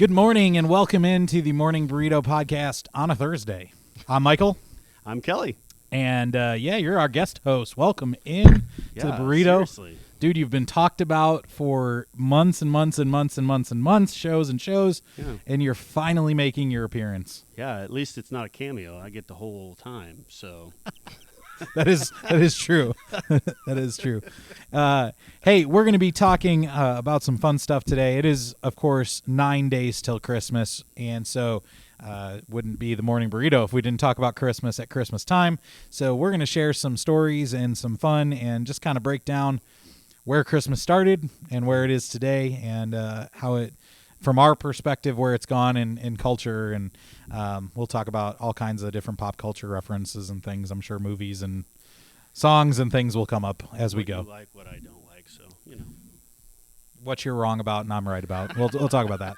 Good morning and welcome into the Morning Burrito Podcast on a Thursday. I'm Michael. I'm Kelly. And you're our guest host. Welcome in to the burrito. Seriously. Dude, you've been talked about for months and months and months and months and months, shows, and you're finally making your appearance. Yeah, at least it's not a cameo. I get the whole time, so. That is true. That is true. Hey, we're going to be talking about some fun stuff today. It is, of course, 9 days till Christmas, and so wouldn't be the Morning Burrito if we didn't talk about Christmas at Christmas time. So we're going to share some stories and some fun and just kind of break down where Christmas started and where it is today and how it, from our perspective, where it's gone in culture. And we'll talk about all kinds of different pop culture references and things. I'm sure movies and songs and things will come up as we go. What you like, what I don't like, so, you know. What you're wrong about and I'm right about. We'll talk about that.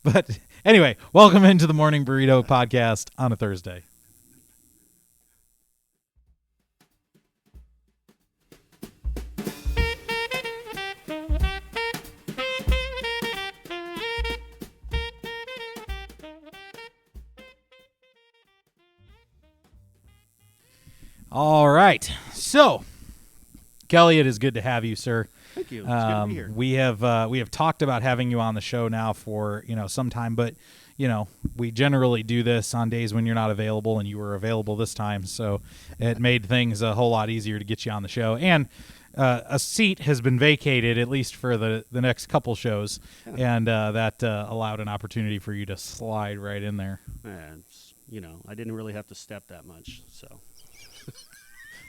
But anyway, welcome into the Morning Burrito Podcast on a Thursday. All right. So, Kelly, it is good to have you, sir. Thank you. It's good to be here. We have talked about having you on the show now for, some time, but, we generally do this on days when you're not available, and you were available this time, so it made things a whole lot easier to get you on the show. And a seat has been vacated, at least for the next couple shows, and that allowed an opportunity for you to slide right in there. And, I didn't really have to step that much, so.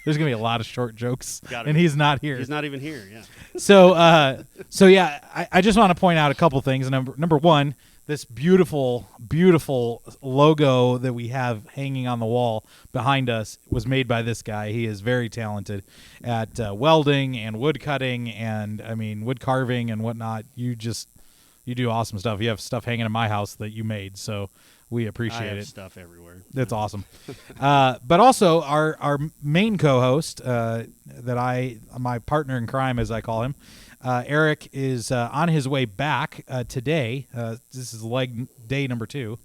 There's going to be a lot of short jokes, Gotta and be. he's not here. He's not even here, yeah. So I just want to point out a couple things. Number one, this beautiful, beautiful logo that we have hanging on the wall behind us was made by this guy. He is very talented at welding and wood cutting and, wood carving and whatnot. You do awesome stuff. You have stuff hanging in my house that you made, so we appreciate it. I have stuff everywhere. That's awesome. But also our main co-host, my partner in crime, as I call him, Eric, is on his way back today. This is leg number two,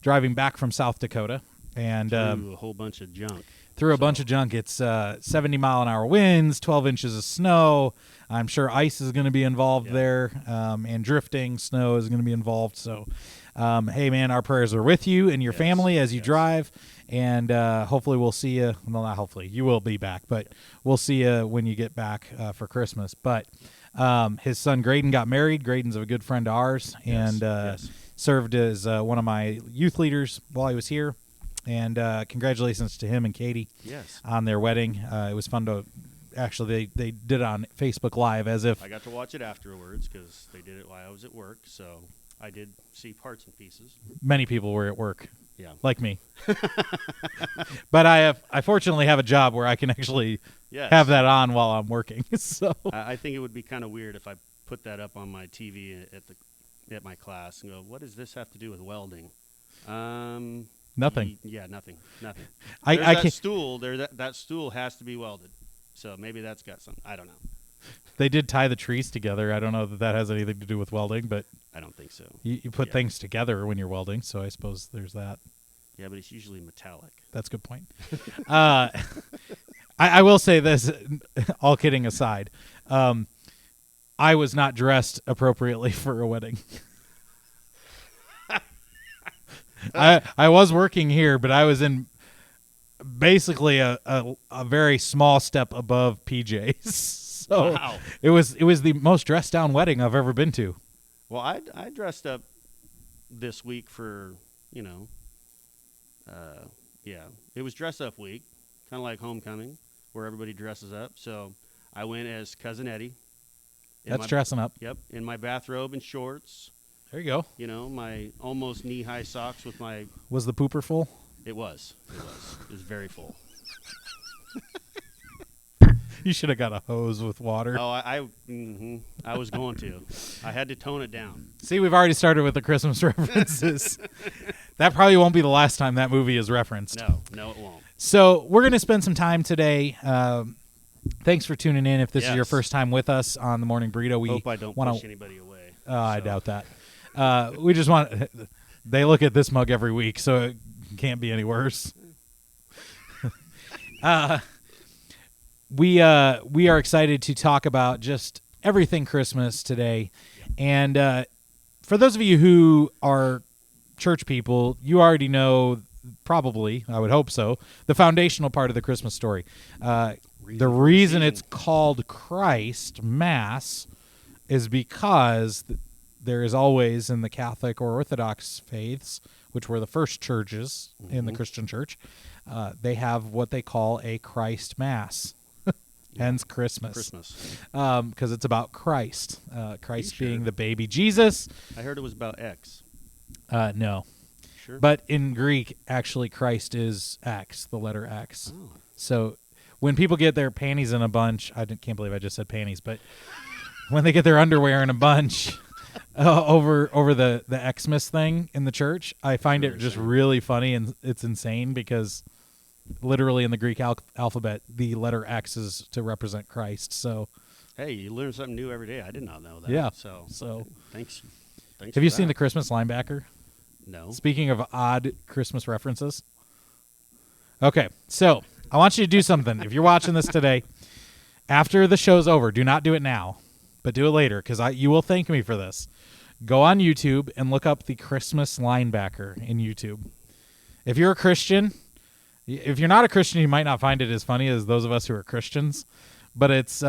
driving back from South Dakota. And through a whole bunch of junk. A bunch of junk. It's 70-mile-an-hour winds, 12 inches of snow. I'm sure ice is going to be involved there, and drifting snow is going to be involved. So, hey, man, our prayers are with you and your family as you drive, and hopefully we'll see you. Well, not hopefully. You will be back, but we'll see you when you get back for Christmas. But his son Graydon got married. Graydon's a good friend of ours and served as one of my youth leaders while he was here. And congratulations to him and Katie on their wedding. It was fun to actually they did it on Facebook Live as if I got to watch it afterwards because they did it while I was at work. So I did see parts and pieces. Many people were at work, like me. But I fortunately have a job where I can actually have that on while I'm working. So I think it would be kind of weird if I put that up on my TV at my class and go, "What does this have to do with welding?" Nothing. Nothing. That stool has to be welded. So maybe that's got something. I don't know. They did tie the trees together. I don't know that has anything to do with welding, but I don't think so. You put things together when you're welding, so I suppose there's that. Yeah, but it's usually metallic. That's a good point. I will say this, all kidding aside, I was not dressed appropriately for a wedding. I was working here, but I was in basically a very small step above PJs. So wow. It was the most dressed down wedding I've ever been to. Well, I dressed up this week for, it was dress up week, kind of like homecoming, where everybody dresses up. So I went as Cousin Eddie. That's dressing up. Yep, in my bathrobe and shorts. There you go. My almost knee-high socks with my... Was the pooper full? It was. It was very full. You should have got a hose with water. Oh, I was going to. I had to tone it down. See, we've already started with the Christmas references. That probably won't be the last time that movie is referenced. No, it won't. So we're going to spend some time today. Thanks for tuning in. If this is your Yes. first time with us on the Morning Burrito, we hope I don't push anybody away. I doubt that. We just want. They look at this mug every week, so it can't be any worse. We are excited to talk about just everything Christmas today, and for those of you who are church people, you already know, probably, I would hope so, the foundational part of the Christmas story. The reason it's called Christ Mass is because there is always in the Catholic or Orthodox faiths, which were the first churches in the Christian church, they have what they call a Christ Mass. Hence Christmas. Because it's about Christ. Christ being the baby Jesus. I heard it was about X. No. Sure. But in Greek, actually, Christ is X, the letter X. Oh. So when people get their panties in a bunch, can't believe I just said panties, but when they get their underwear in a bunch over the Xmas thing in the church, I find it just really funny, and it's insane because literally in the Greek alphabet, the letter X is to represent Christ. So, hey, you learn something new every day. I did not know that. Yeah. So thanks. Have you seen The Christmas Linebacker? No. Speaking of odd Christmas references. Okay, so I want you to do something. If you're watching this today, after the show's over, do not do it now, but do it later, because you will thank me for this. Go on YouTube and look up The Christmas Linebacker in YouTube. If you're a Christian, if you're not a Christian, you might not find it as funny as those of us who are Christians, but it's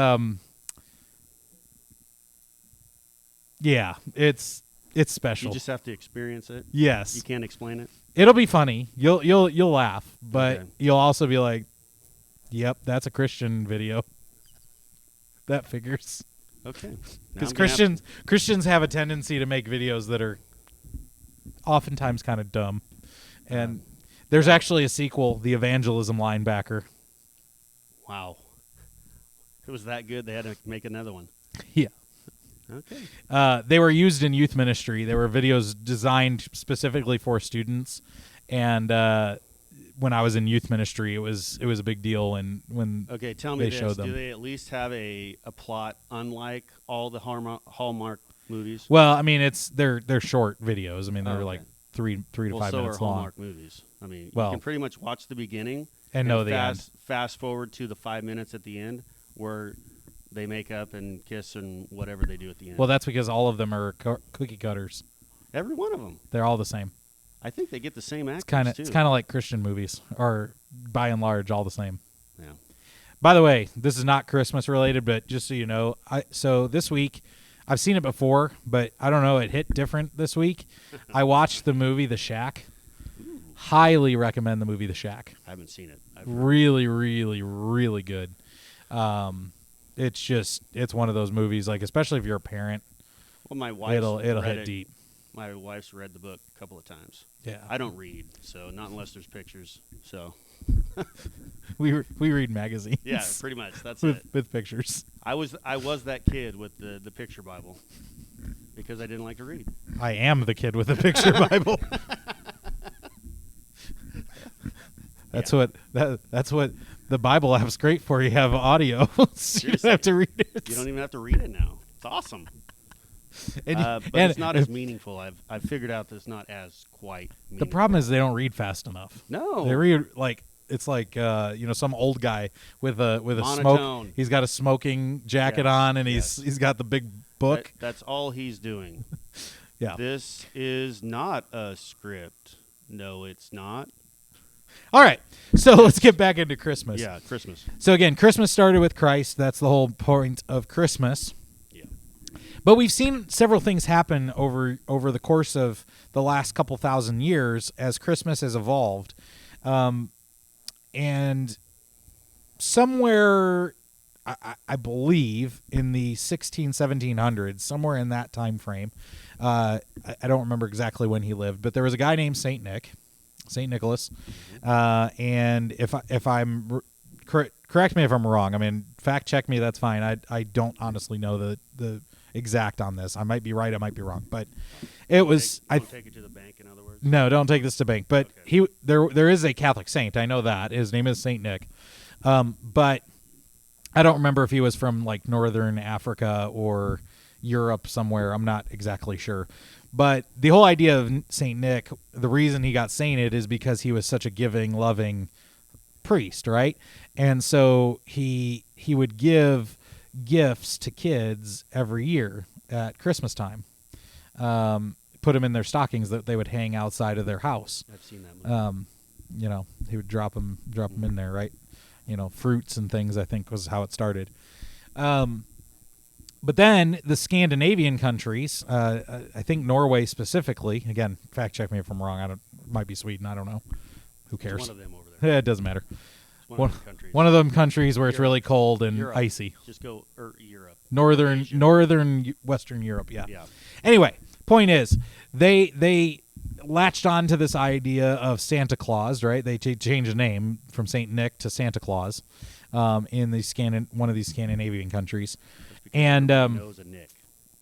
it's special. You just have to experience it. Yes. You can't explain it. It'll be funny. You'll laugh, but Okay. you'll also be like, "Yep, that's a Christian video." That figures. Okay. Because Christians have a tendency to make videos that are oftentimes kind of dumb, and there's actually a sequel, The Evangelism Linebacker. Wow. It was that good. They had to make another one. Yeah. Okay. They were used in youth ministry. They were videos designed specifically for students, and when I was in youth ministry, it was a big deal. And when tell me they this: showed them. do they at least have a plot unlike all the Hallmark movies? Well, I mean, they're short videos. I mean, they're like three to 5 minutes so are long. Hallmark movies. I mean, you Well, can pretty much watch the beginning and know the end. Fast forward to the 5 minutes at the end where they make up and kiss and whatever they do at the end. Well, that's because all of them are cookie cutters. Every one of them. They're all the same. I think they get the same actors too. It's kind of like Christian movies, are by and large all the same. Yeah. By the way, this is not Christmas related, but just so you know, so this week, I've seen it before, but I don't know, it hit different this week. I watched the movie The Shack. Highly recommend the movie The Shack. I haven't seen it. Really, really, really good. It's one of those movies, like, especially if you're a parent, Well, my wife it'll hit deep. My wife's read the book a couple of times. Yeah. I don't read, so not unless there's pictures. So We read magazines. yeah, pretty much. That's with, it. with pictures. I was that kid with the picture Bible because I didn't like to read. I am the kid with the picture Bible. That's what the Bible app's great for. You have audio, so you don't have to read it. You don't even have to read it now. It's awesome. But it's not as meaningful. I've figured out that it's not as quite meaningful. The problem is they don't read fast enough. No. They read like it's like some old guy with a Monotone. smoke. He's got a smoking jacket on, and he's got the big book. That's all he's doing. Yeah. This is not a script. No, it's not. All right, so let's get back into Christmas. Yeah, Christmas. So again, Christmas started with Christ. That's the whole point of Christmas. Yeah. But we've seen several things happen over the course of the last couple thousand years as Christmas has evolved. And somewhere, I believe, in the 1700s, somewhere in that time frame, I don't remember exactly when he lived, but there was a guy named St. Nicholas. And if I'm correct me if I'm wrong. I mean, fact check me. That's fine. I don't honestly know the exact on this. I might be right. I might be wrong. But it was. Don't take it to the bank. In other words. No, don't take this to bank. But okay. There is a Catholic saint. I know that his name is Saint Nick. But I don't remember if he was from like northern Africa or Europe somewhere. I'm not exactly sure. But the whole idea of Saint Nick, the reason he got sainted is because he was such a giving, loving priest, right? And so he would give gifts to kids every year at Christmas time. Put them in their stockings that they would hang outside of their house. I've seen that movie. He would drop them in there, right? Fruits and things, I think, was how it started. But then the Scandinavian countries, I think Norway specifically, again, fact check me if I'm wrong. It might be Sweden. I don't know. Who cares? It's one of them over there. Yeah, it doesn't matter. It's one of them countries. One of them countries where it's Europe. really cold and Europe. icy. Just go Europe. Northern Western Europe. Yeah. Yeah. Anyway, point is, they latched on to this idea of Santa Claus, right? They changed the name from Saint Nick to Santa Claus in one of these Scandinavian countries. And knows a Nick.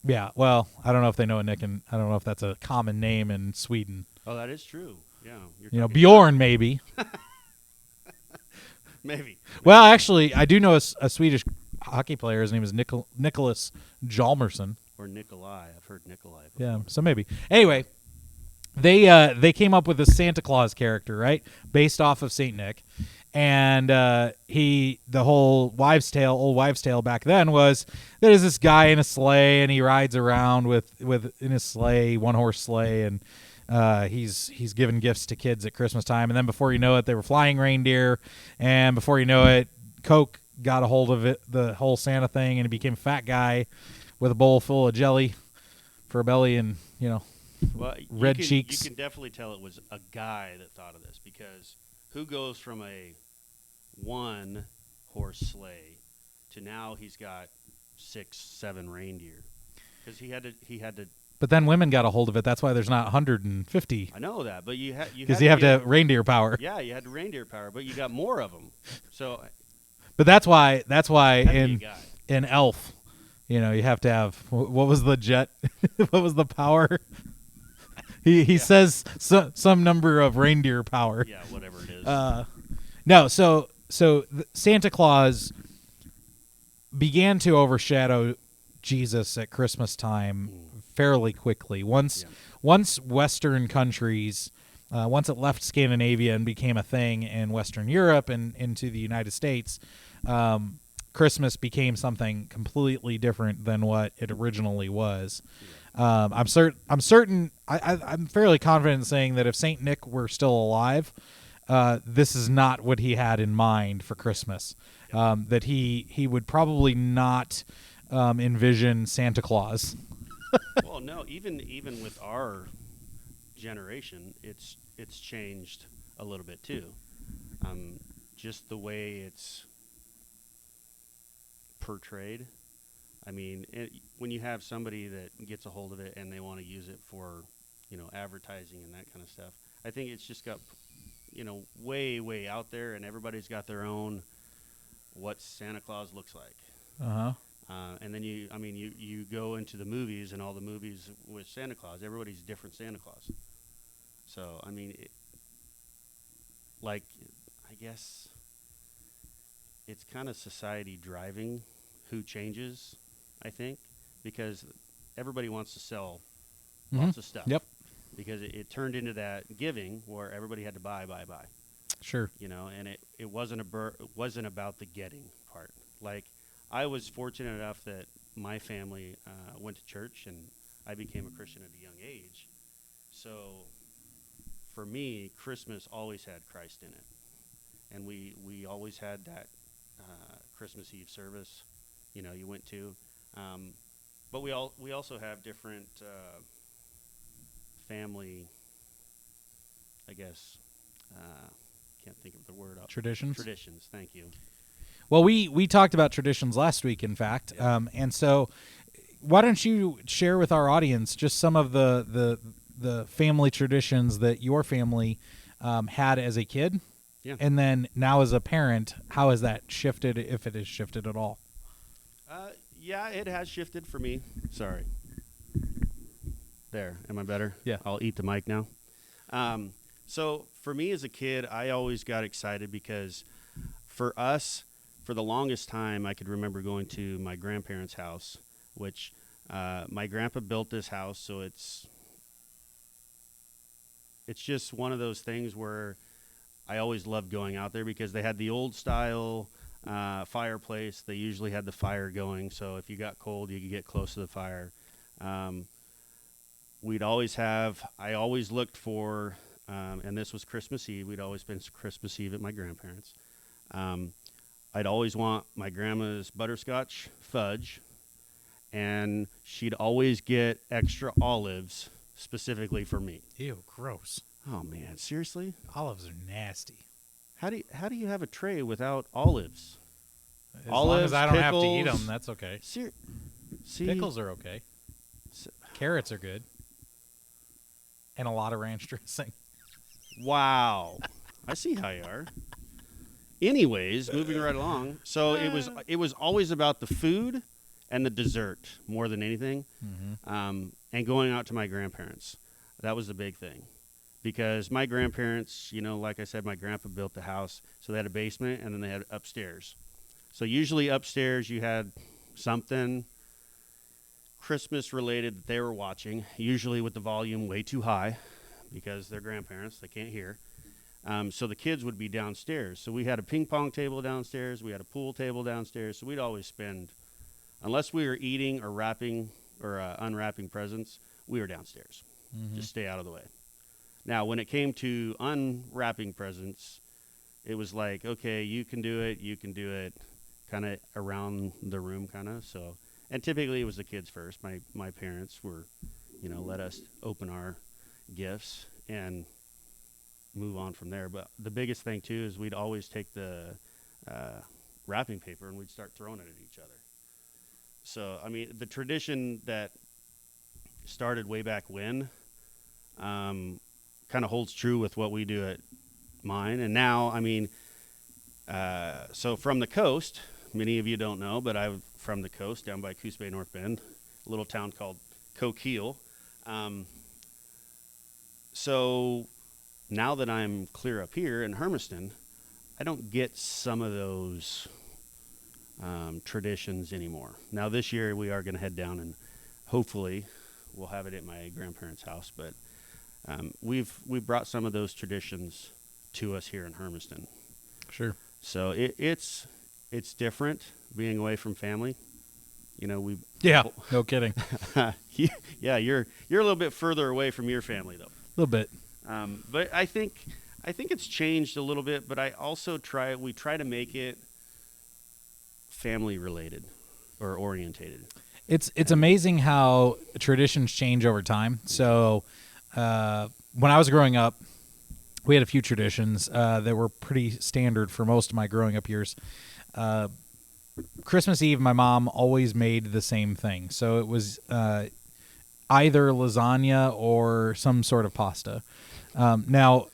yeah, well, I don't know if they know a Nick, and I don't know if that's a common name in Sweden. Oh, that is true. Yeah. Bjorn maybe. Maybe. Well, actually, I do know a Swedish hockey player. His name is Nicholas Hjalmarsson. Or Nikolai. I've heard Nikolai before. Yeah, so maybe. Anyway, they came up with a Santa Claus character, right, based off of Saint Nick, and the whole old wives' tale back then was there's this guy in a sleigh and he rides around with in his sleigh, one horse sleigh, and he's giving gifts to kids at Christmas time, and then before you know it, they were flying reindeer, and before you know it, Coke got a hold of it, the whole Santa thing, and he became a fat guy with a bowl full of jelly for a belly and red cheeks. You can definitely tell it was a guy that thought of this, because who goes from a one horse sleigh to now he's got 6, 7 reindeer? Because he had to. But then women got a hold of it. That's why there's not 150. I know that, but you have to have reindeer power. Yeah, you had reindeer power, but you got more of them. So. But that's why in Elf, you have to have what was the jet? What was the power? He says some number of reindeer power. Yeah, whatever it is. No, so Santa Claus began to overshadow Jesus at Christmas time fairly quickly. Once Western countries, once it left Scandinavia and became a thing in Western Europe and into the United States, Christmas became something completely different than what it originally was. I'm certain. I'm fairly confident in saying that if Saint Nick were still alive, this is not what he had in mind for Christmas. That he would probably not envision Santa Claus. Well, no, even with our generation, it's changed a little bit too. Just the way it's portrayed. I mean, when you have somebody that gets a hold of it and they want to use it for, advertising and that kind of stuff, I think it's just got, way, way out there, and everybody's got their own what Santa Claus looks like. Uh-huh. And then you go into the movies, and all the movies with Santa Claus, everybody's different Santa Claus. So, I mean, I guess it's kind of society driving who changes, I think, because everybody wants to sell lots of stuff. Yep. Because it turned into that giving where everybody had to buy. Sure. And it wasn't about the getting part. Like, I was fortunate enough that my family went to church, and I became a Christian at a young age. So, for me, Christmas always had Christ in it, and we always had that Christmas Eve service. You went to, but we also have different family, I guess. Can't think of the word. Traditions. Traditions. Thank you. Well, we talked about traditions last week, in fact, and so why don't you share with our audience just some of the family traditions that your family had as a kid, and then now as a parent, how has that shifted, if it has shifted at all? Yeah, it has shifted for me. Sorry. There. Am I better? Yeah. I'll eat the mic now. So for me as a kid, I always got excited because for us, for the longest time, I could remember going to my grandparents' house, which my grandpa built this house, so it's it's just one of those things where I always loved going out there because they had the old style fireplace. They usually had the fire going, so if you got cold, you could get close to the fire. I always looked for, and this was Christmas Eve. We'd always spend Christmas Eve at my grandparents'. I'd always want my grandma's butterscotch fudge, and she'd always get extra olives specifically for me. Ew, gross. Oh man, seriously? Olives are nasty. How do you have a tray without olives? As long as I don't have to eat pickles. them, that's okay. See, Pickles are okay. Carrots are good. And a lot of ranch dressing. Wow. I see how you are. Anyways, moving right along. So it was always about the food and the dessert more than anything, and going out to my grandparents. That was the big thing. Because my grandparents, like I said, my grandpa built the house, so they had a basement, and then they had upstairs. So usually upstairs you had something Christmas related that they were watching, usually with the volume way too high because they're grandparents, they can't hear. So the kids would be downstairs. So we had a ping pong table downstairs, we had a pool table downstairs, so we'd always spend, unless we were eating or wrapping or unwrapping presents, we were downstairs. Just stay out of the way. Now, when it came to unwrapping presents, it was like, okay, you can do it, kind of around the room, kind of. So, and typically it was the kids first. My parents were, let us open our gifts and move on from there. But the biggest thing too is we'd always take the wrapping paper and we'd start throwing it at each other. So, I mean, the tradition that started way back when, kind of holds true with what we do at mine. And now, I mean, so from the coast, many of you don't know, but I'm from the coast down by Coos Bay, North Bend, a little town called Coquille. So now that I'm clear up here in Hermiston, I don't get some of those traditions anymore. Now this year we are going to head down and hopefully we'll have it at my grandparents' house, but we've brought some of those traditions to us here in Hermiston. Sure. So it's different being away from family. Yeah, no kidding. Yeah, you're a little bit further away from your family though. A little bit. But I think it's changed a little bit. But I also we try to make it family related or orientated. It's amazing how traditions change over time. So when I was growing up, we had a few traditions that were pretty standard for most of my growing up years. Christmas Eve, my mom always made the same thing. So it was either lasagna or some sort of pasta. Now,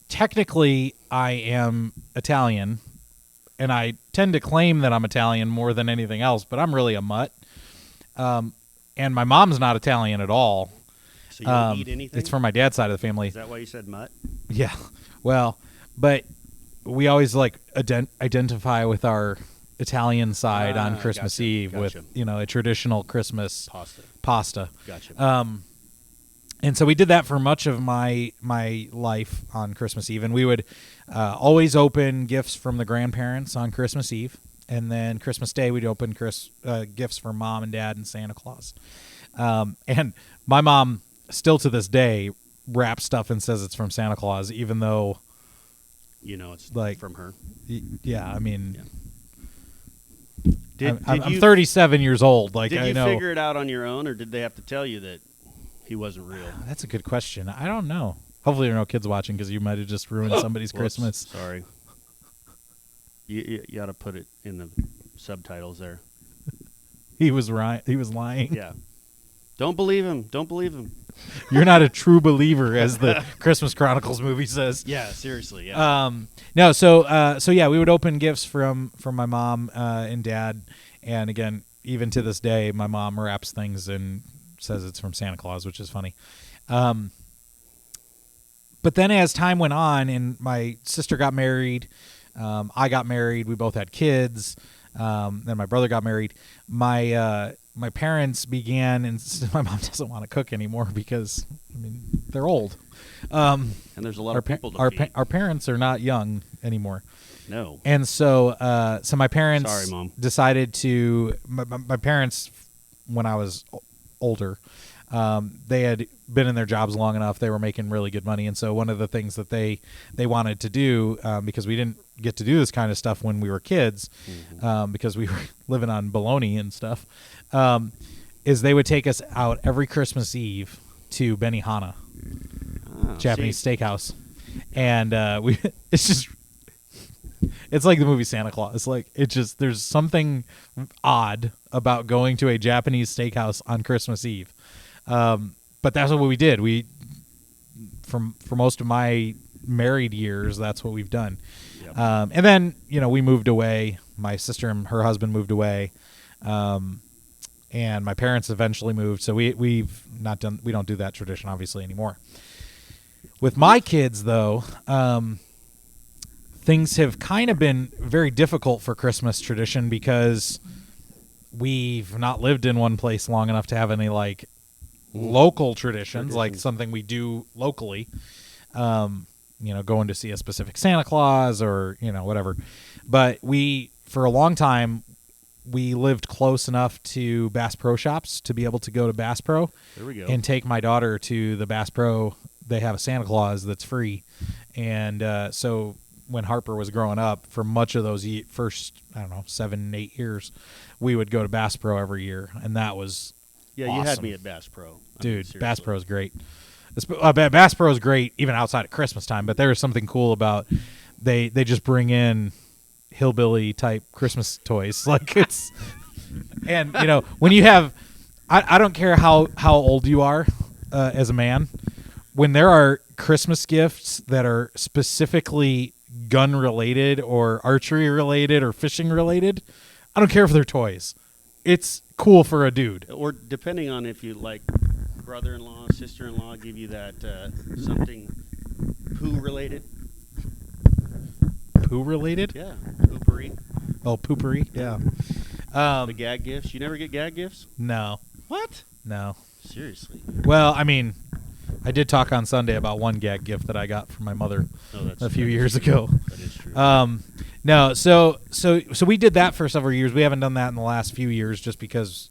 technically, I am Italian, and I tend to claim that I'm Italian more than anything else, but I'm really a mutt. And my mom's not Italian at all. So you don't eat anything? It's from my dad's side of the family. Is that why you said mutt? Yeah. Well, but we always identify with our Italian side on Christmas Eve with, a traditional Christmas pasta. Gotcha. And so we did that for much of my life on Christmas Eve, and we would always open gifts from the grandparents on Christmas Eve, and then Christmas Day we'd open gifts for Mom and Dad and Santa Claus. And my mom, still to this day, wraps stuff and says it's from Santa Claus, even though it's like from her. Yeah, I mean, yeah. I'm 37 years old. Like, did I you know. figure it out on your own, or did they have to tell you that he wasn't real? That's a good question. I don't know. Hopefully there are no kids watching because you might have just ruined somebody's Christmas. Sorry. You ought to put it in the subtitles there. He was right. He was lying. Yeah. Don't believe him. Don't believe him. You're not a true believer, as the Christmas Chronicles movie says. Yeah, seriously. Yeah. No. So yeah, we would open gifts from my mom and dad, and again, even to this day, my mom wraps things and says it's from Santa Claus, which is funny. But then as time went on, and my sister got married, I got married. We both had kids. Then my brother got married. My parents began, and my mom doesn't want to cook anymore because, I mean, they're old. And there's a lot of people to feed. Our parents are not young anymore. No. And so my parents Sorry, Mom. decided to. My parents, when I was older, they had been in their jobs long enough. They were making really good money, and so one of the things that they wanted to do, because we didn't get to do this kind of stuff when we were kids, because we were living on bologna and stuff, is they would take us out every Christmas Eve to Benihana, Japanese steakhouse, and it's like the movie Santa Claus. Like there's something odd about going to a Japanese steakhouse on Christmas Eve. But that's what we did. For most of my married years, that's what we've done. Yep. And then, we moved away. My sister and her husband moved away. And my parents eventually moved. So we don't do that tradition obviously anymore. With my kids though, things have kind of been very difficult for Christmas tradition because we've not lived in one place long enough to have any local traditions, like something we do locally, going to see a specific Santa Claus or, whatever. But for a long time, we lived close enough to Bass Pro Shops to be able to go to Bass Pro. There we go. And take my daughter to the Bass Pro. They have a Santa Claus that's free. And so when Harper was growing up, for much of those first, 7, 8 years, we would go to Bass Pro every year. And that was awesome. You had me at Bass Pro. Dude, Bass Pro is great. Bass Pro is great even outside of Christmas time, but there is something cool about they just bring in hillbilly type Christmas toys. And when you have, I don't care how old you are as a man, when there are Christmas gifts that are specifically gun related or archery related or fishing related, I don't care if they're toys. It's cool for a dude. Or depending on if you like brother-in-law, sister-in-law give you that something poo-related. Poo-related? Yeah, poopery. Oh, poopery? Yeah. The gag gifts. You never get gag gifts? No. What? No. Seriously? Well, I did talk on Sunday about one gag gift that I got from my mother a few years ago. That is true. No, so we did that for several years. We haven't done that in the last few years just because,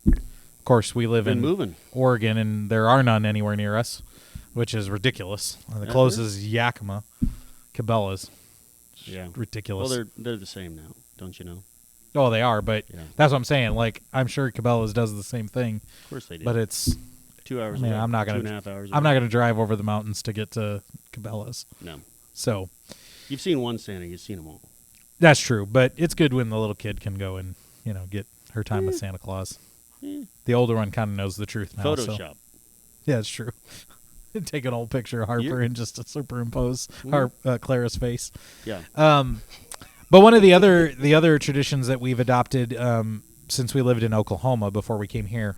of course, we live in Oregon and there are none anywhere near us, which is ridiculous. The closest is Yakima, Cabela's. Yeah. Ridiculous. Well, they're the same now, don't you know? Oh, they are, but that's what I'm saying. I'm sure Cabela's does the same thing. Of course they do. But it's 2 hours away. I'm not gonna 2.5 hours away. I'm not gonna drive over the mountains to get to Cabela's. No. So you've seen one Santa, you've seen them all. That's true, but it's good when the little kid can go and get her time with Santa Claus. The older one kind of knows the truth now. Photoshop. So. Yeah, it's true. Take an old picture of Harper and just superimpose Clara's face. Yeah. But one of the other traditions that we've adopted since we lived in Oklahoma before we came here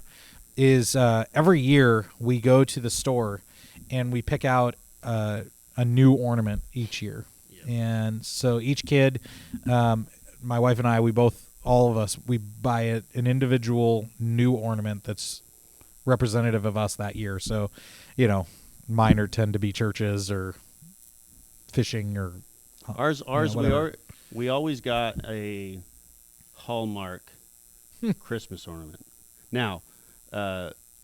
is every year we go to the store and we pick out a new ornament each year. Yep. And so each kid, my wife and I, all of us, we buy an individual new ornament that's representative of us that year. So, mine tend to be churches or fishing or ours. We always got a Hallmark Christmas ornament. Now,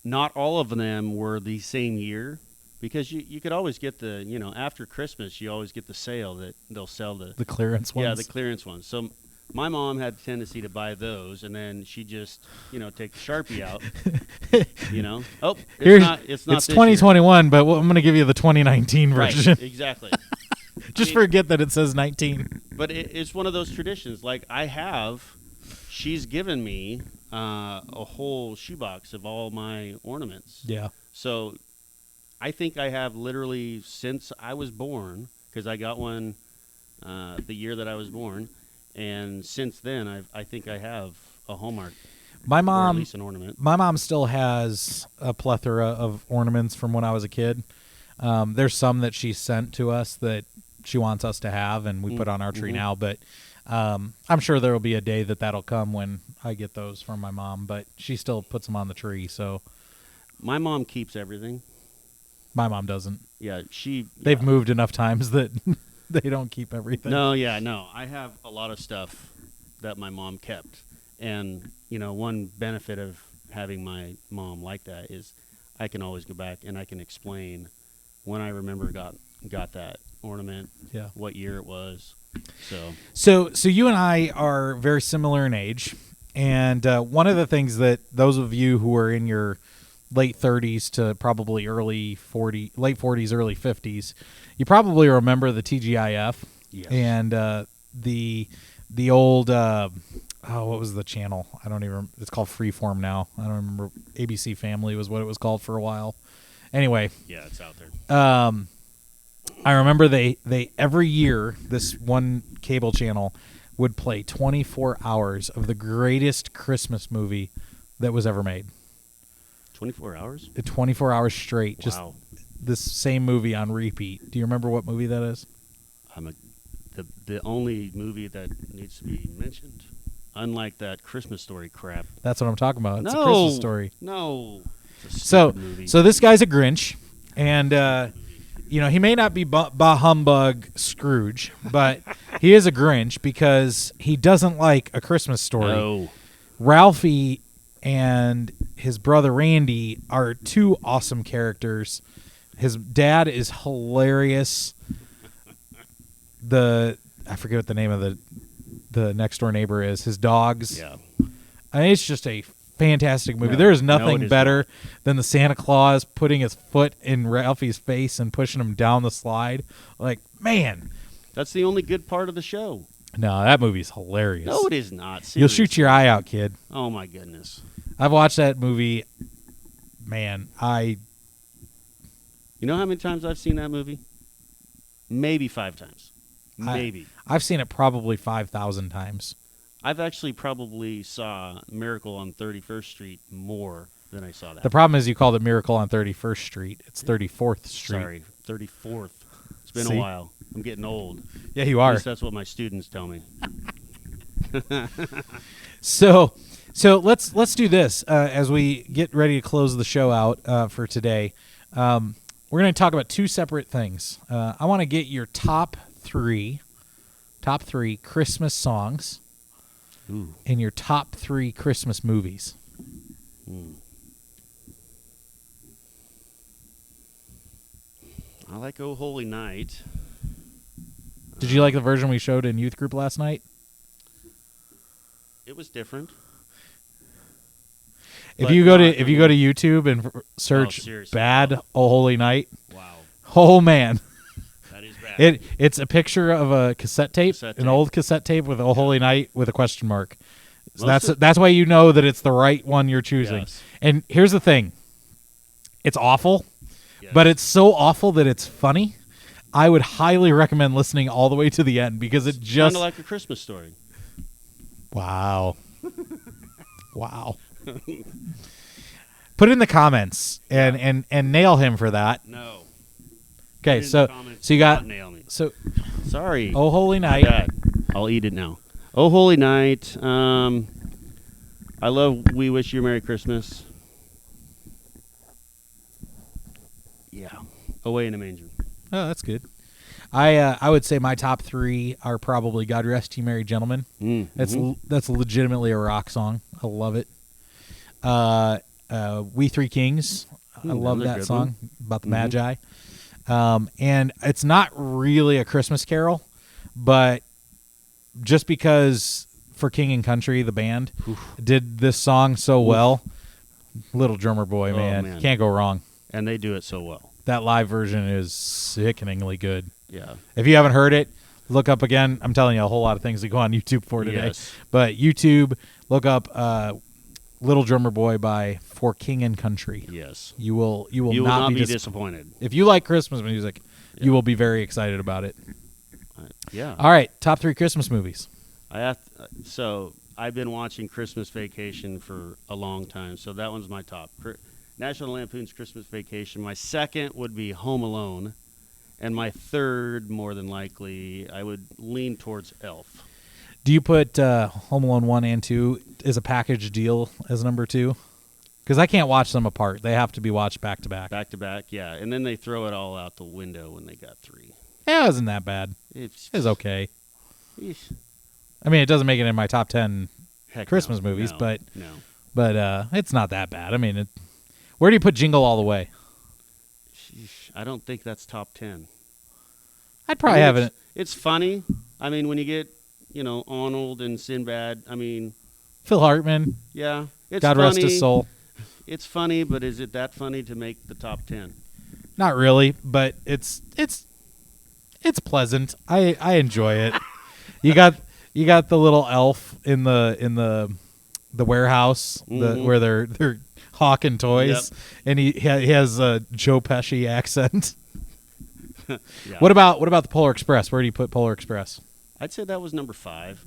not all of them were the same year because you could always get after Christmas you always get the sale that they'll sell the clearance ones. Yeah, the clearance ones. So my mom had the tendency to buy those, and then she just take the Sharpie out. Oh, it's not. It's 2021, but I'm going to give you the 2019 version. Right, exactly. Just forget that it says 19. But it's one of those traditions. She's given me a whole shoebox of all my ornaments. Yeah. So I think I have literally since I was born, because I got one the year that I was born, and since then I think I have a Hallmark. My mom, or at least an ornament. My mom still has a plethora of ornaments from when I was a kid. There's some that she sent to us that she wants us to have, and we put on our tree now. But I'm sure there will be a day that'll come when I get those from my mom. But she still puts them on the tree. So my mom keeps everything. My mom doesn't. Yeah, They've moved enough times that they don't keep everything. No, I have a lot of stuff that my mom kept, and one benefit of having my mom like that is I can always go back and I can explain when I remember got that ornament, Yeah. what year it was. So you and I are very similar in age, and one of the things that those of you who are in your late 30s to probably late 40s, early 50s, you probably remember the TGIF. Yes. And the old what was the channel? I don't even. It's called Freeform now. I don't remember. ABC Family was what it was called for a while. Anyway. Yeah, it's out there. I remember they every year this one cable channel would play 24 hours of the greatest Christmas movie that was ever made. 24 hours? 24 hours straight. Wow. Just this same movie on repeat. Do you remember what movie that is? The only movie that needs to be mentioned. Unlike that Christmas Story crap. That's what I'm talking about. It's a Christmas Story. No. So this guy's a Grinch, and he may not be bah humbug Scrooge, but he is a Grinch because he doesn't like A Christmas Story. No. Ralphie and his brother Randy are two awesome characters. His dad is hilarious. I forget what the name of the next door neighbor is. His dogs. Yeah. I mean, it's just a fantastic movie. No, there is no, nothing it is better not. than the Santa Claus putting his foot in Ralphie's face and pushing him down the slide. Like, man. That's the only good part of the show. No, that movie's hilarious. No, it is not. Seriously. You'll shoot your eye out, kid. Oh, my goodness. I've watched that movie. Man, You know how many times I've seen that movie? Maybe 5 times. Maybe. I've seen it probably 5,000 times. I've actually probably saw Miracle on 31st Street more than I saw that. The problem is you called it Miracle on 31st Street. It's 34th Street. Sorry, 34th. It's been See? a while. I'm getting old. Yeah, you At are. least that's what my students tell me. So let's do this as we get ready to close the show out for today. We're going to talk about 2 separate things. I want to get your top three Christmas songs. Ooh. And your top 3 Christmas movies. I like Oh Holy Night. Did you like the version we showed in youth group last night? It was different. If you go to YouTube and search "Bad Oh Holy Night," Wow. oh man, That is bad. it's a picture of a cassette tape, an old cassette tape with "Oh Holy Night" with a question mark. So that's why you know that it's the right one you're choosing. Yes. And here's the thing: it's awful, Yes. but it's so awful that it's funny. I would highly recommend listening all the way to the end because it just kind of like A Christmas Story. wow. Wow. Put it in the comments and nail him for that. No. Okay, Put it in so the comments, you got not nail me. so Sorry. Oh Holy My Night. bad. I'll eat it now. Oh Holy Night. I love We Wish You a Merry Christmas. Yeah. Away in a Manger. Oh, that's good. I would say my top 3 are probably God Rest Ye Merry Gentlemen. That's legitimately a rock song. I love it. We Three Kings. I love that song about the Magi. And it's not really a Christmas carol, but just because For King and Country, the band, did this song so well, Little Drummer Boy, man, can't go wrong. And they do it so well. That live version is sickeningly good. Yeah. If you haven't heard it, look up again. I'm telling you a whole lot of things to go on YouTube for today. Yes. But YouTube, look up Little Drummer Boy by For King and Country. Yes. You will not be disappointed. If you like Christmas music, you will be very excited about it. Yeah. All right, top 3 Christmas movies. So I've been watching Christmas Vacation for a long time, so that one's my top. National Lampoon's Christmas Vacation. My second would be Home Alone, and my third, more than likely, I would lean towards Elf. Do you put Home Alone 1 and 2 as a package deal as number 2? Because I can't watch them apart. They have to be watched back to back. Back to back, yeah. And then they throw it all out the window when they got 3. Yeah, it wasn't that bad. It was okay. Eesh. I mean, it doesn't make it in my top 10 Heck Christmas no, movies, no, but it's not that bad. I mean, where do you put Jingle All the Way? Sheesh, I don't think that's top 10. I'd probably have it. It's funny. I mean, when you get, Arnold and Sinbad, I mean, Phil Hartman. yeah, it's God funny. rest his soul. It's funny, but is it that funny to make the top 10? Not really, but it's pleasant. I enjoy it. You got the little elf in the warehouse where they're hawking toys, Yep. and he has a Joe Pesci accent. Yeah. What about the Polar Express? Where do you put Polar Express? I'd say that was number 5.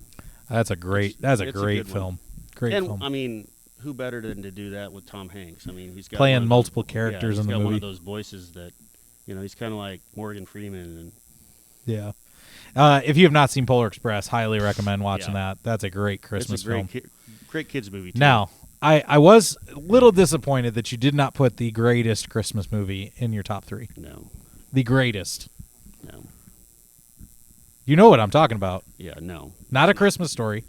That's a great It's great a good film. one. Great And film. I mean, who better than to do that with Tom Hanks? I mean, he's got Playing one of multiple those, characters he's in the got movie. one of those voices that, he's kind of like Morgan Freeman. And Yeah. If you have not seen Polar Express, highly recommend watching that. That's a great Christmas it's a great, film. great kids movie, too. Now, I was a little disappointed that you did not put the greatest Christmas movie in your top 3. No. The greatest. No. You know what I'm talking about. Yeah, no. Not A Christmas Story.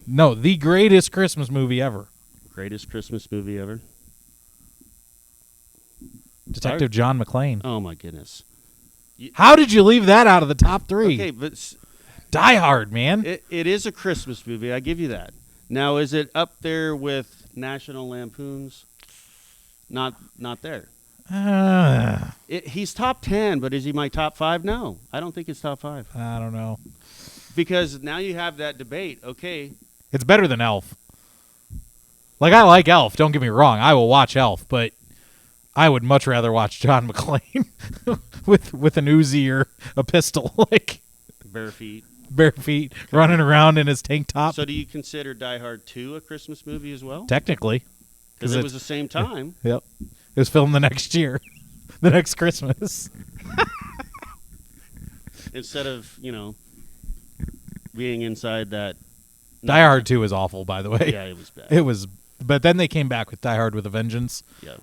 No, the greatest Christmas movie ever. Greatest Christmas movie ever? Detective John McClane. Oh, my goodness. How did you leave that out of the top 3? Okay, but Die Hard, man. it is a Christmas movie. I give you that. Now, is it up there with National Lampoon's? Not there. He's top 10, but is he my top 5? No, I don't think it's top 5. I don't know. Because now you have that debate. Okay, It's better than Elf. Like, I like Elf. Don't get me wrong. I will watch Elf, but I would much rather watch John McClane with an Uzi or a pistol, like bare feet. running around in his tank top. So do you consider Die Hard 2 a Christmas movie as well? Technically. Because it was the same time. Yep. It was filmed the next year. The next Christmas. Instead of, being inside that. Die Hard 2 is awful, by the way. Yeah, it was bad. It was, but then they came back with Die Hard with a Vengeance. Yeah.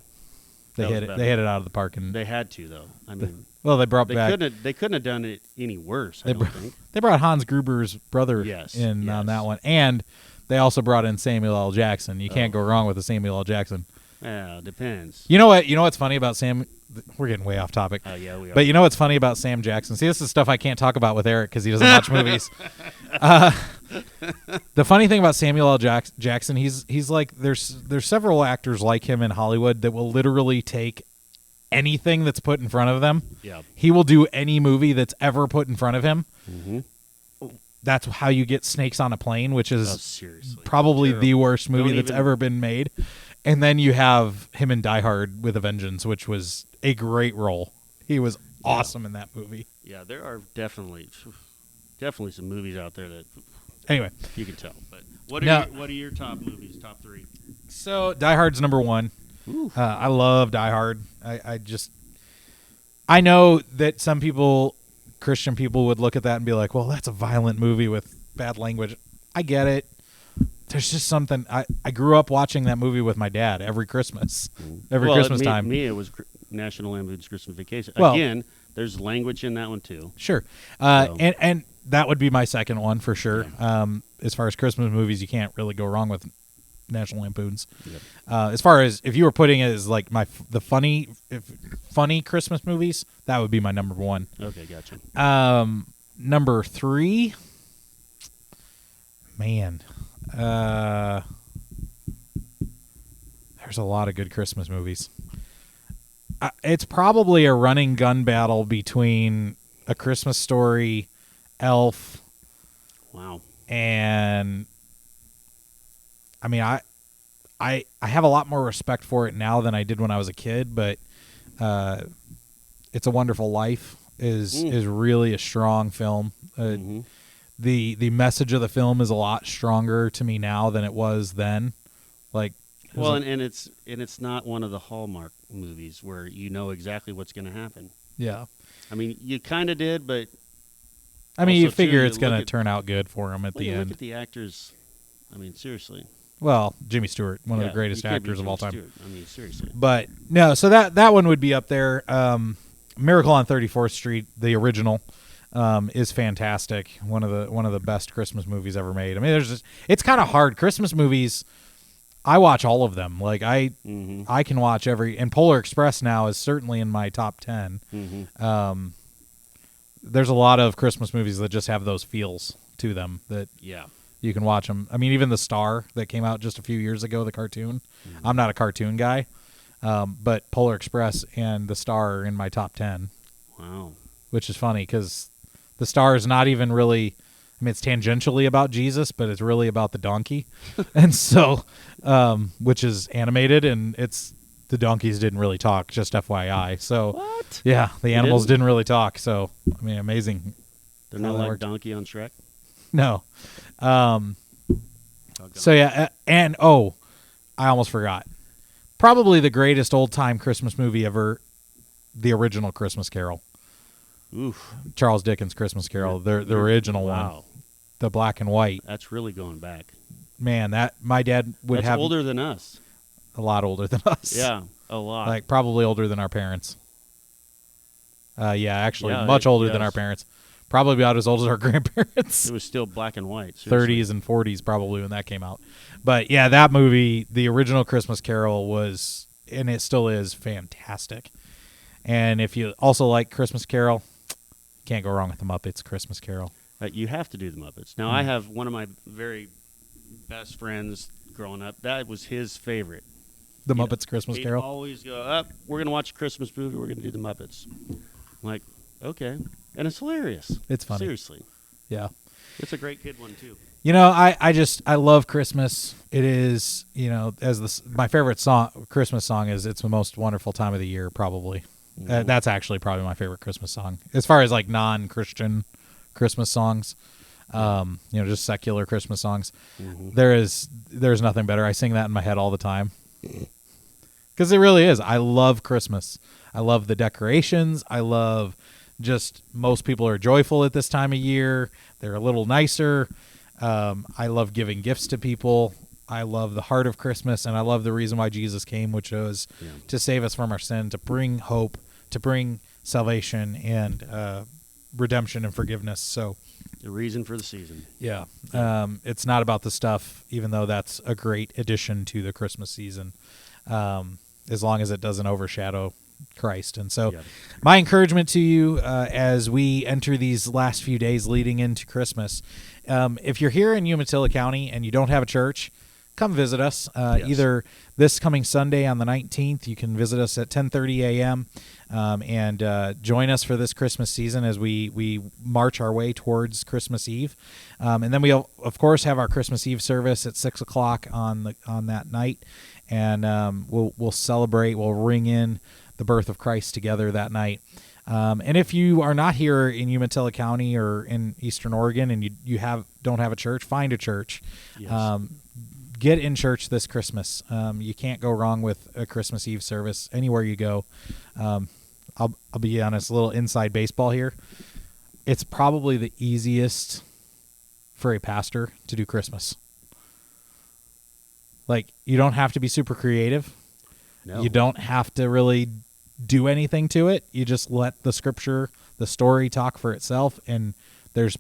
They That was hit it. bad. They hit it out of the park, and They had to, though. I mean, they brought they back. couldn't have done it any worse, I don't think. They brought Hans Gruber's brother Yes, in on yes. that one, and they also brought in Samuel L. Jackson. You can't go wrong with a Samuel L. Jackson. Yeah, depends. You know what? You know what's funny about Sam? We're getting way off topic. Oh, yeah, we are. But you know what's funny about Sam Jackson? See, this is stuff I can't talk about with Eric because he doesn't watch movies. The funny thing about Samuel L. Jackson, he's like there's several actors like him in Hollywood that will literally take anything that's put in front of them. Yeah. He will do any movie that's ever put in front of him. Mm-hmm. That's how you get Snakes on a Plane, which is Seriously. probably Terrible. the worst movie Don't that's even- ever been made. And then you have him in Die Hard with a Vengeance, which was a great role. He was awesome in that movie. Yeah, there are definitely some movies out there that Anyway, you can tell. But what are your top movies? Top 3? so Die Hard's number 1. I love Die Hard. I know that some people, Christian people, would look at that and be like, well, that's a violent movie with bad language. I get it. There's just something. I grew up watching that movie with my dad every Christmas. Christmas time. Me, it was National Lampoon's Christmas Vacation. Well- Again, there's language in that one, too. Sure. So- And that would be my second one for sure. As far as Christmas movies, you can't really go wrong with National Lampoon's. Yep. As far as if you were putting it as like the funny Christmas movies, that would be my number 1. Okay, gotcha. Number 3, man, there's a lot of good Christmas movies. It's probably a running gun battle between A Christmas Story, Elf, Wow. and I mean, I have a lot more respect for it now than I did when I was a kid, but It's a Wonderful Life is really a strong film. The message of the film is a lot stronger to me now than it was then. Like, Well, and it's not one of the Hallmark movies where you know exactly what's going to happen. yeah. I mean, you kind of did, but I mean, you also, figure too, it's you going look to at- turn out good for him at when the you end. look at the actors, I mean, seriously. Well, Jimmy Stewart, one of the Yeah, greatest you can't beat actors of Jimmy all time. Stewart. I mean, seriously. But no, so that one would be up there. Miracle on 34th Street, the original, is fantastic. One of the best Christmas movies ever made. I mean, it's kind of hard. Christmas movies, I watch all of them. Like I can watch every. And Polar Express now is certainly in my top 10. There's a lot of Christmas movies that just have those feels to them that you can watch them. I mean, even The Star that came out just a few years ago, the cartoon. I'm not a cartoon guy, but Polar Express and The Star are in my top 10. Wow. Which is funny because The Star is not even really, I mean, it's tangentially about Jesus, but it's really about the donkey. And so, which is animated, and the donkeys didn't really talk, just FYI. So, What? Yeah, the animals didn't really talk. So, I mean, amazing. They're not like Donkey on Shrek? No. So, yeah, and, I almost forgot. Probably the greatest old-time Christmas movie ever, the original Christmas Carol. Oof. Charles Dickens' Christmas Carol, the original one. The black and white. That's really going back. Man, that my dad would That's have older than us. a lot older than us. Yeah, a lot. Like probably older than our parents. Actually, Yeah, much older than yes. our parents. Probably about as old as our grandparents. It was still black and white. Seriously. 30s and 40s probably when that came out. But yeah, that movie, the original Christmas Carol was, and it still is, fantastic. And if you also like Christmas Carol, can't go wrong with the Muppets Christmas Carol. You have to do the Muppets. Now, I have one of my very best friends growing up. That was his favorite. The Muppets Christmas He'd Carol? always go, up, we're going to watch a Christmas movie. We're going to do the Muppets. I'm like, okay. And it's hilarious. It's funny. Seriously. Yeah. It's a great kid one, too. You know, I love Christmas. It is, as my favorite Christmas song is "It's the Most Wonderful Time of the Year." Probably, that's actually probably my favorite Christmas song as far as like non-Christian Christmas songs. Just secular Christmas songs. There's nothing better. I sing that in my head all the time because it really is. I love Christmas. I love the decorations. I love just most people are joyful at this time of year. They're a little nicer. I love giving gifts to people. I love the heart of Christmas, and I love the reason why Jesus came, which was to save us from our sin, to bring hope, to bring salvation and redemption and forgiveness. So, the reason for the season. Yeah. It's not about the stuff, even though that's a great addition to the Christmas season, as long as it doesn't overshadow Christ. And so my encouragement to you as we enter these last few days leading into Christmas, if you're here in Umatilla County and you don't have a church, come visit us. Either this coming Sunday on the 19th, you can visit us at 10:30 a.m. And join us for this Christmas season as we march our way towards Christmas Eve. And then we'll, of course, have our Christmas Eve service at 6 o'clock on that night. And we'll celebrate, we'll ring in the birth of Christ together that night. And if you are not here in Umatilla County or in Eastern Oregon and you don't have a church, find a church. Yes. Get in church this Christmas. You can't go wrong with a Christmas Eve service anywhere you go. I'll be honest, a little inside baseball here. It's probably the easiest for a pastor to do Christmas. Like, you don't have to be super creative. No. You don't have to really do anything to it. You just let the scripture, the story talk for itself, and there's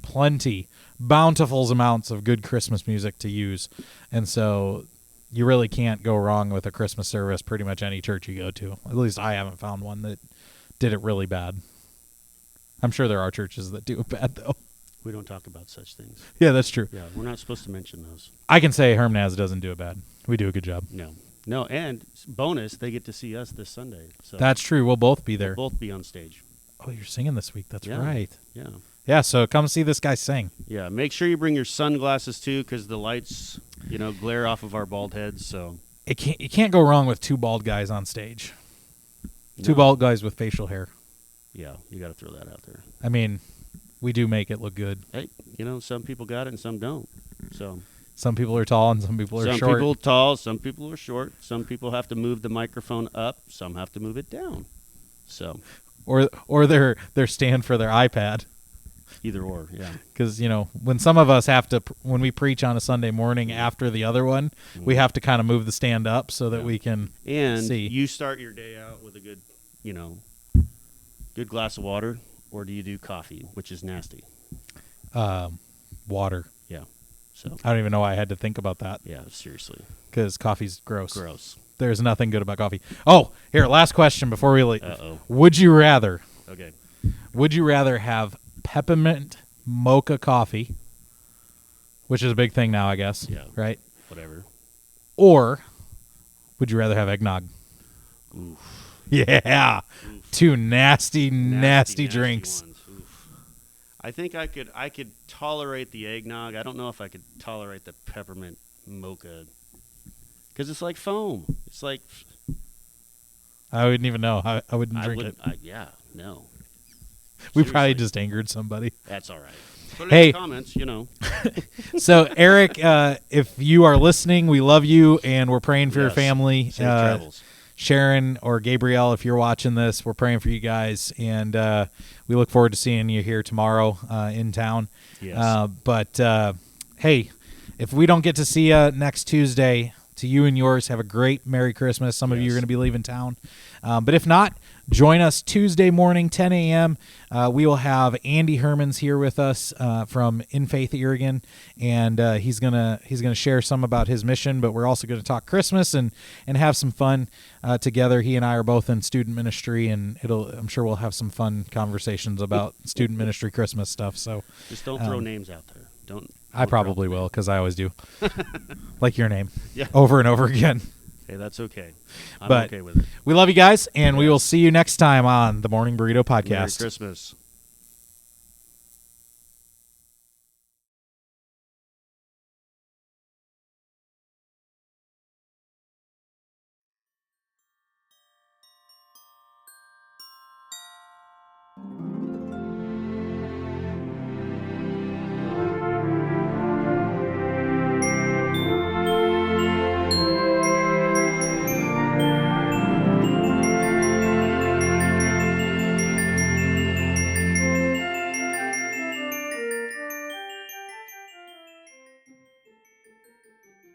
plenty, bountiful amounts of good Christmas music to use. And so you really can't go wrong with a Christmas service pretty much any church you go to. At least I haven't found one that did it really bad. I'm sure there are churches that do it bad, though. We don't talk about such things. Yeah, that's true. Yeah, we're not supposed to mention those. I can say Hermanaz doesn't do it bad. We do a good job. No, and bonus, they get to see us this Sunday. So That's true. We'll both be there. We'll both be on stage. Oh, you're singing this week. That's right. Yeah. Yeah, so come see this guy sing. Yeah, make sure you bring your sunglasses, too, because the lights, glare off of our bald heads, so. You can't go wrong with two bald guys on stage. Two bald guys with facial hair. Yeah, you got to throw that out there. I mean, we do make it look good. Hey, some people got it and some don't. So some people are tall and some people are short. Some people tall, some people are short. Some people have to move the microphone up. Some have to move it down. So, or their stand for their iPad. Either or, yeah. Because, when some of us have to, when we preach on a Sunday morning after the other one, we have to kind of move the stand up so that we can see. You start your day out with a good, good glass of water, or do you do coffee, which is nasty? Water. Yeah. So I don't even know why I had to think about that. Yeah, seriously. Because coffee's gross. Gross. There's nothing good about coffee. Oh, here, last question before we leave. Uh-oh. Would you rather have peppermint mocha coffee, which is a big thing now, I guess, right? Whatever. Or would you rather have eggnog? Oof. Yeah. Oof. Two nasty drinks. Ones. Oof. I think I could tolerate the eggnog. I don't know if I could tolerate the peppermint mocha. Because it's like foam. It's like... I wouldn't even know. I wouldn't drink it. No. We probably just angered somebody. That's all right. Put it in the comments, So, Eric, if you are listening, we love you, and we're praying for your family. Safe travels. Sharon or Gabrielle, if you're watching this, we're praying for you guys, and we look forward to seeing you here tomorrow in town. Yes. But, hey, if we don't get to see you next Tuesday, to you and yours, have a great Merry Christmas. Some of you are going to be leaving town. But if not, join us Tuesday morning, 10 a.m. We will have Andy Hermans here with us from In Faith Oregon, and he's gonna share some about his mission. But we're also going to talk Christmas and have some fun together. He and I are both in student ministry, and I'm sure we'll have some fun conversations about student ministry Christmas stuff. So just don't throw names out there. Don't. I probably will, because I always do. Like your name. Yeah. Over and over again. Hey, that's okay. I'm but okay with it. We love you guys, and we will see you next time on the Morning Burrito Podcast. Merry Christmas.